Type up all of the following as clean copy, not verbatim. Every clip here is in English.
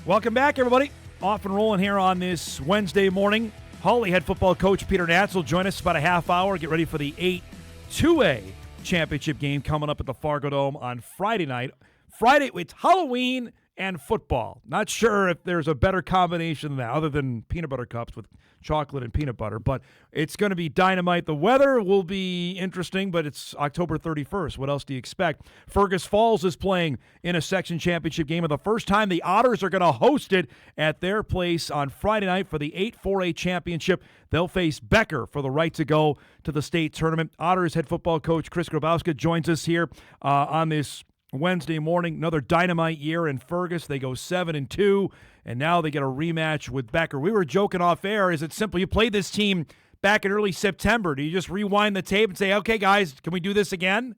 Welcome back, everybody. Off and rolling here on this Wednesday morning. Hawley head football coach Peter Natz will join us about a half hour. Get ready for the 8-2A championship game coming up at the Fargo Dome on Friday night. Friday, it's Halloween and football. Not sure if there's a better combination than that, other than peanut butter cups with chocolate and peanut butter, but it's going to be dynamite. The weather will be interesting, but it's October 31st. What else do you expect? Fergus Falls is playing in a section championship game, and the first time the Otters are going to host it at their place on Friday night for the 8-4A championship. They'll face Becker for the right to go to the state tournament. Otters head football coach Chris Grabowska joins us here on this Wednesday morning. Another dynamite year in Fergus. They go 7-2, and now they get a rematch with Becker. We were joking off air. Is it simple? You played this team back in early September. Do you just rewind the tape and say, okay, guys, can we do this again?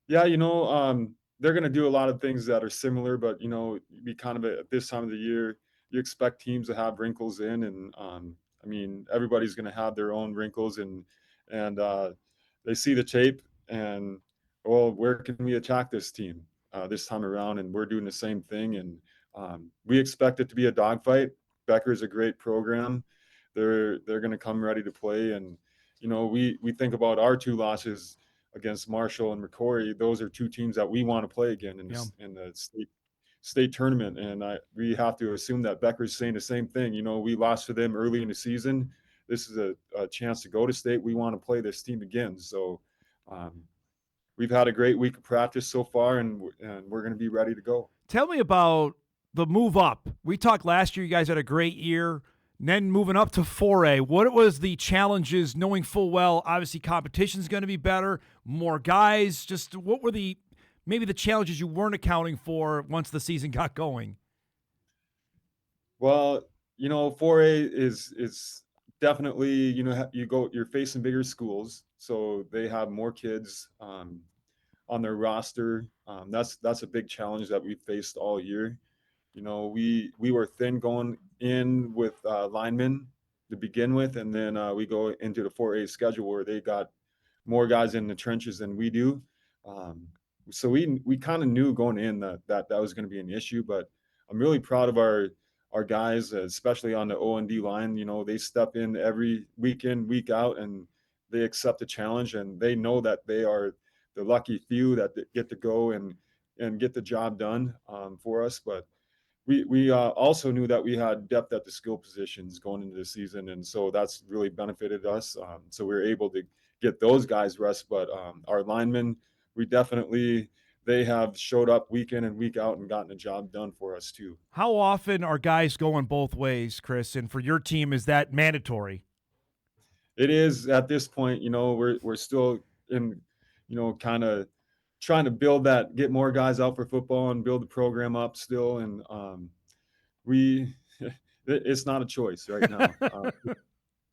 Yeah, they're going to do a lot of things that are similar, but, be kind of at this time of the year, you expect teams to have wrinkles in, and everybody's going to have their own wrinkles, and they see the tape and, well, where can we attack this team this time around? And we're doing the same thing, and we expect it to be a dogfight. Becker's a great program. They're going to come ready to play, and we think about our two losses against Marshall and McCrory. Those are two teams that we want to play again in the state tournament, and we have to assume that Becker's saying the same thing. We lost to them early in the season. This is a chance to go to state. We want to play this team again. So we've had a great week of practice so far, and we're going to be ready to go. Tell me about the move up. We talked last year. You guys had a great year. And then moving up to 4A, what was the challenges, knowing full well, obviously competition's going to be better, more guys? Just what were maybe the challenges you weren't accounting for once the season got going? Well, 4A is definitely, you're facing bigger schools, so they have more kids on their roster. That's a big challenge that we faced all year. We were thin going in with linemen to begin with, and then we go into the 4A schedule where they got more guys in the trenches than we do. So we kind of knew going in that was going to be an issue, but I'm really proud of our guys, especially on the O&D line. They step in every week in, week out, and they accept the challenge, and they know that they are the lucky few that get to go and get the job done for us. But we also knew that we had depth at the skill positions going into the season, and so that's really benefited us. So we were able to get those guys rest, but our linemen, they have showed up week in and week out and gotten the job done for us too. How often are guys going both ways, Chris? And for your team, is that mandatory? It is at this point. We're still in, kind of trying to get more guys out for football and build the program up still. And it's not a choice right now.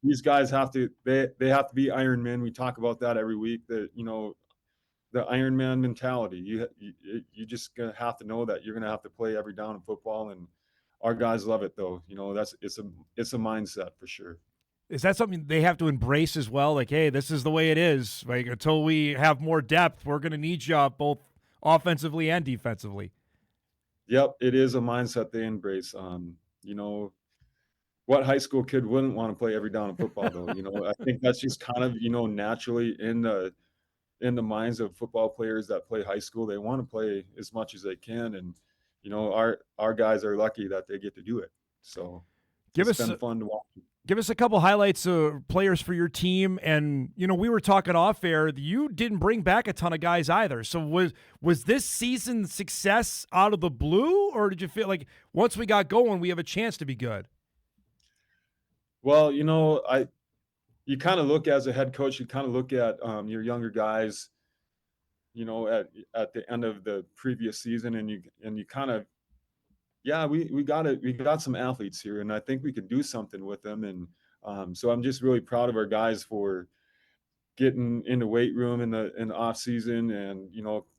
These guys they have to be Iron Men. We talk about that every week, that, the Iron Man mentality. You just gonna have to know that you're going to have to play every down in football. And our guys love it though. It's a mindset for sure. Is that something they have to embrace as well? Like, hey, this is the way it is. Like, until we have more depth, we're going to need you both offensively and defensively. Yep, it is a mindset they embrace. What high school kid wouldn't want to play every down in football, though? I think that's just kind of, naturally in the minds of football players that play high school. They want to play as much as they can, and our guys are lucky that they get to do it. So it's been fun to watch. Give us a couple highlights of players for your team. And, we were talking off air. You didn't bring back a ton of guys either. So was this season success out of the blue, or did you feel like once we got going, we have a chance to be good? Well, you kind of look as a head coach, you kind of look at your younger guys, at the end of the previous season, and you kind of, yeah, we got some athletes here, and I think we could do something with them. And so I'm just really proud of our guys for getting in the weight room in the off season, and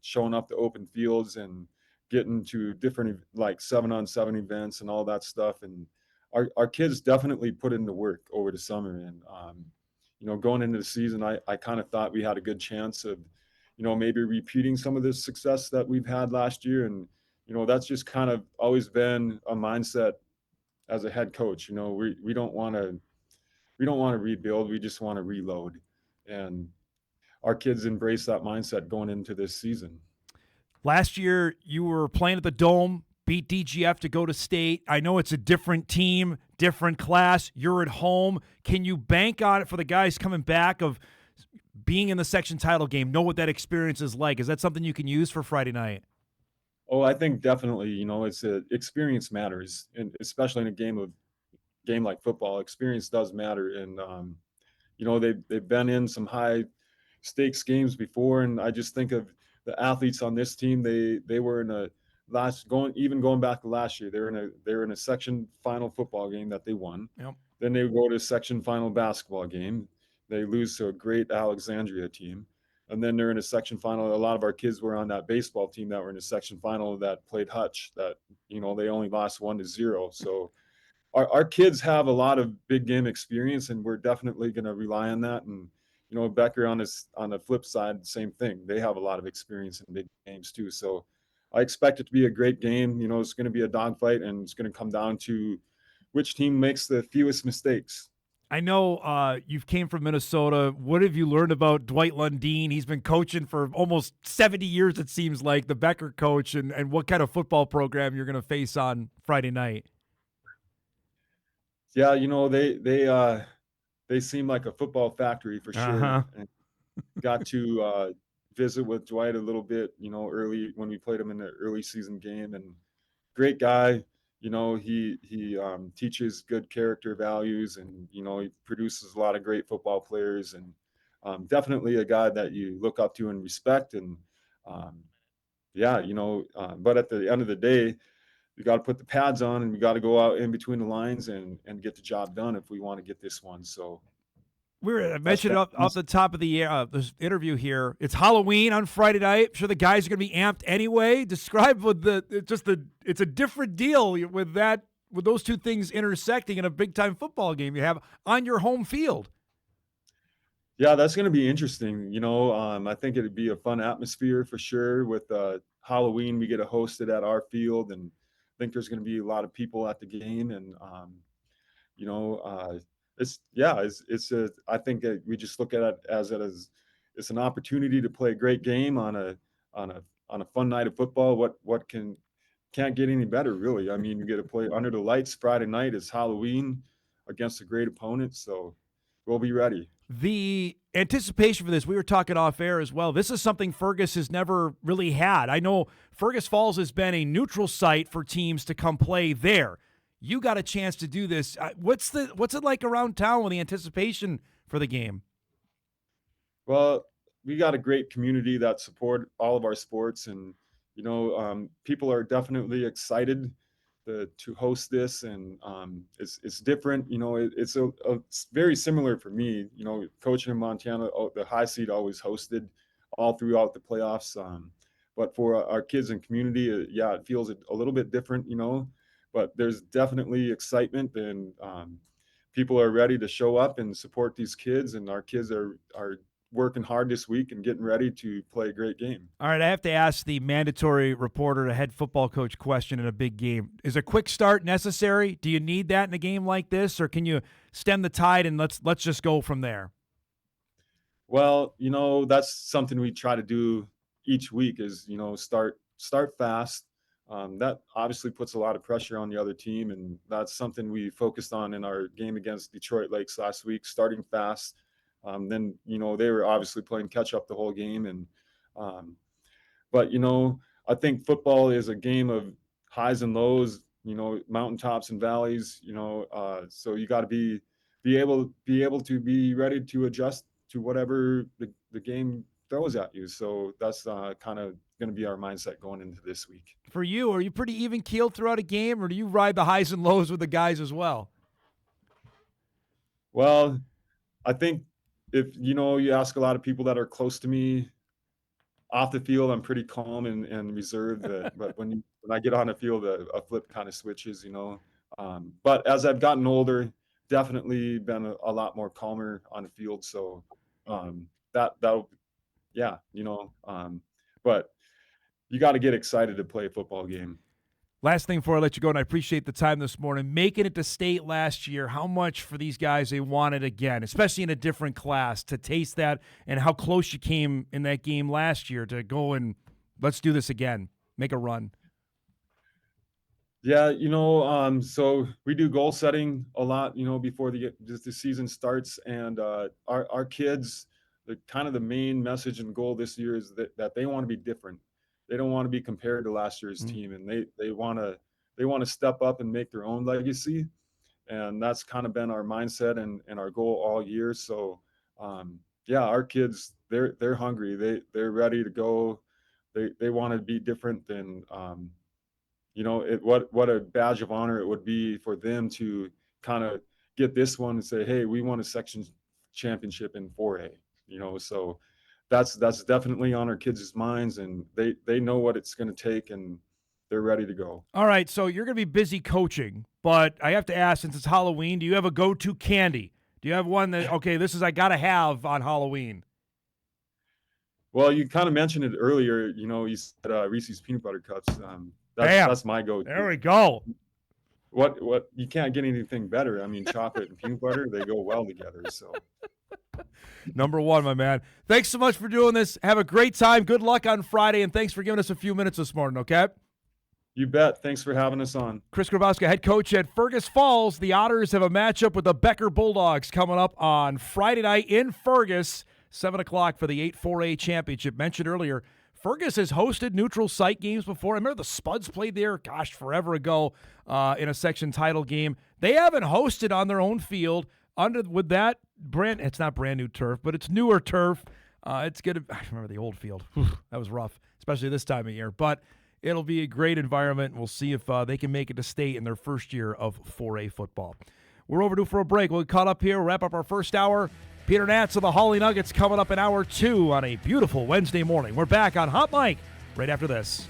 showing up to open fields and getting to different like 7-on-7 events and all that stuff. And our kids definitely put in the work over the summer. And going into the season, I kind of thought we had a good chance of maybe repeating some of the success that we've had last year. And that's just kind of always been a mindset as a head coach. We don't want to rebuild. We just want to reload, and our kids embrace that mindset going into this season. Last year, you were playing at the Dome, beat DGF to go to state. I know it's a different team, different class. You're at home. Can you bank on it for the guys coming back of being in the section title game, know what that experience is like? Is that something you can use for Friday night? Oh, I think definitely. It's experience matters, and especially in a game like football, experience does matter. And they've been in some high stakes games before, and I just think of the athletes on this team. They were in a going back to last year. They were in a section final football game that they won. Yep. Then they would go to a section final basketball game. They lose to a great Alexandria team. And then they're in a section final. A lot of our kids were on that baseball team that were in a section final that played Hutch, that, they only lost 1-0. So our kids have a lot of big game experience, and we're definitely going to rely on that. And, Becker on the flip side, same thing. They have a lot of experience in big games too. So I expect it to be a great game. It's going to be a dogfight, and it's going to come down to which team makes the fewest mistakes. I know you've came from Minnesota. What have you learned about Dwight Lundeen? He's been coaching for almost 70 years, it seems like, the Becker coach, and what kind of football program you're going to face on Friday night. Yeah, they seem like a football factory for Uh-huh. sure. And got to visit with Dwight a little bit, early when we played him in the early season game, and great guy. He teaches good character values, and he produces a lot of great football players, and definitely a guy that you look up to and respect. And um, yeah, but at the end of the day, you got to put the pads on, and we got to go out in between the lines and get the job done if we want to get this one. So I that's mentioned that. it off the top of this interview here. It's Halloween on Friday night. I'm sure the guys are going to be amped anyway. Describe it's a different deal with those two things intersecting in a big time football game you have on your home field. Yeah, that's going to be interesting. I think it'd be a fun atmosphere for sure. With Halloween, we get to host it at our field, and I think there's going to be a lot of people at the game. And you know, I think we just look at it as it's an opportunity to play a great game on a on a fun night of football. What can't get any better, really. I mean, you get to play under the lights Friday night. It's Halloween against a great opponent, so we'll be ready. The anticipation for this, we were talking off air as well. This is something Fergus has never really had. I know Fergus Falls has been a neutral site for teams to come play there. You got a chance to do this. What's it like around town with the anticipation for the game? Well, we got a great community that support all of our sports, and people are definitely excited to host this, and it's different. It's very similar for me. Coaching in Montana, the high seed always hosted all throughout the playoffs. But for our kids and community, yeah, it feels a little bit different. But there's definitely excitement, and people are ready to show up and support these kids, and our kids are working hard this week and getting ready to play a great game. All right, I have to ask the mandatory reporter to head football coach question in a big game. Is a quick start necessary? Do you need that in a game like this, or can you stem the tide and let's just go from there? Well, that's something we try to do each week is, start fast. That obviously puts a lot of pressure on the other team, and that's something we focused on in our game against Detroit Lakes last week, starting fast. Then, they were obviously playing catch up the whole game. And, but, I think football is a game of highs and lows, mountaintops and valleys, so you got to be able to be ready to adjust to whatever the game throws at you. So that's kind of going to be our mindset going into this week. For you, are you pretty even keeled throughout a game, or do you ride the highs and lows with the guys as well? Well, I think if you ask a lot of people that are close to me off the field, I'm pretty calm and reserved. But when I get on the field, a flip kind of switches. But as I've gotten older, definitely been a lot more calmer on the field. So that'll yeah. But you got to get excited to play a football game. Last thing before I let you go, and I appreciate the time this morning, making it to state last year, how much for these guys they want it again, especially in a different class, to taste that, and how close you came in that game last year to go and let's do this again, make a run. Yeah, so we do goal setting a lot, before the season starts, and our kids, the kind of the main message and goal this year is that they want to be different. They don't want to be compared to last year's team, and they want to step up and make their own legacy, and that's kind of been our mindset and our goal all year. So, yeah, our kids, they're hungry, they're ready to go. They want to be different than. What a badge of honor it would be for them to kind of get this one and say, hey, we won a section championship in 4A, so that's definitely on our kids' minds, and they know what it's going to take, and they're ready to go. All right, so you're going to be busy coaching, but I have to ask, since it's Halloween, do you have a go-to candy? Do you have one that, okay, this is I got to have on Halloween? Well, you kind of mentioned it earlier, you said Reese's Peanut Butter Cups. That's my go-to. There we go. What you can't get anything better. I mean, chocolate and peanut butter, they go well together. So, number one, my man. Thanks so much for doing this. Have a great time. Good luck on Friday, and thanks for giving us a few minutes this morning, okay? You bet. Thanks for having us on. Chris Grabowska, head coach at Fergus Falls. The Otters have a matchup with the Becker Bulldogs coming up on Friday night in Fergus, 7 o'clock for the 8-4A championship. Mentioned earlier, Fergus has hosted neutral site games before. I remember the Spuds played there, forever ago in a section title game. They haven't hosted on their own field with that brand. It's not brand new turf, but it's newer turf. It's good. I remember the old field. That was rough, especially this time of year. But it'll be a great environment. We'll see if they can make it to state in their first year of 4A football. We're overdue for a break. We'll get caught up here. We'll wrap up our first hour. Peter Natz of the Holly Nuggets coming up in hour 2 on a beautiful Wednesday morning. We're back on Hot Mic right after this.